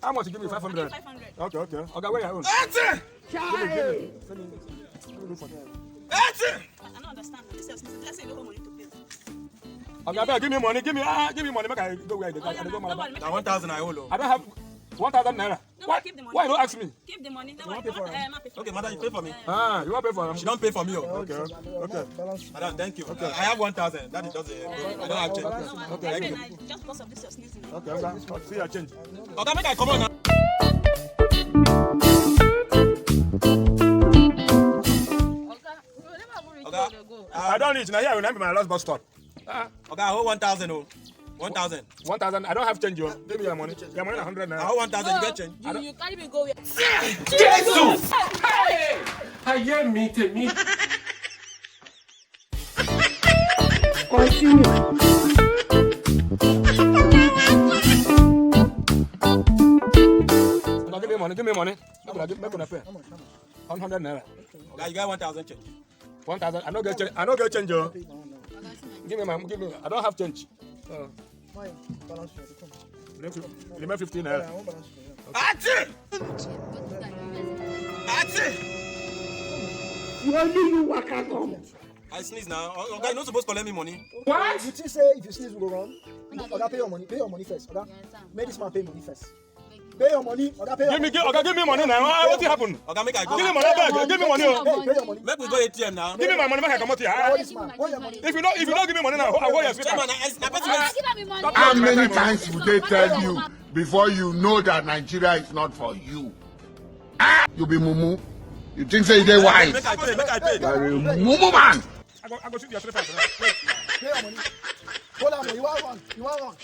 How much you give me? 500. 500. Okay, okay. Okay, where you own? Ati! Send me look for them. Ati! I don't understand. This is let's say you don't have money to pay. Okay, I better give me money. Give me money. Make I go where I go. Oh, yeah, I go no, Malabar. worry, make Now I 1,000 I owe. I don't have 1,000 naira. No, Why? keep the money. Why you don't ask me? Keep the money. You want to pay for him? pay for Okay, madam, you pay for me. Ah, you want to pay for them? She don't pay for me. Oh. Okay, okay. Madam, thank you. Okay. I have 1,000. That is just I don't have change. No, Okay, I thank pay now, just because of this you're sneezing. Okay, okay. See your change. Okay, make I come on now. I don't need. Now here I remember my last bus stop. Okay, I owe 1,000. Oh, 1,000. 1,000. I don't have change. Give me your money. Your money 100 I naira. owe 1,000. You get change. You can't even go where. Jesus! Ayé mi tèmi. Now give me money. Give me money. Make una pay. 100 naira. Now you got 1,000 change. 1,000. I don't get change. I don't get change. Oh. Give me my. Give me. I don't have change. Remain 15 naira. Ati! Ati! Where do you work at home? I sneeze now. Okay, you're not supposed to collect me money. What? You think say if you sneeze we go wrong? Oga pay your money. Pay your money first. Oga, make this man pay money first. Pay your money. Oga pay your money. Give me money now. What happened? Okay, make I go. Give me money back. Give me money. Oh. Hey, pay your money. Make we go ATM now. Give me my money. Make I come out here. Hold this man. Hold your money. If you don't give me money now, I want your speaker. Chairman, I bet How many times would they tell you before you know that Nigeria is not for you? You be mumu. You think say they wise? Make I pay. Make I pay. You're a mumu man. I go shoot your 3,500. Pay your money. Hold on, you want one. You want one.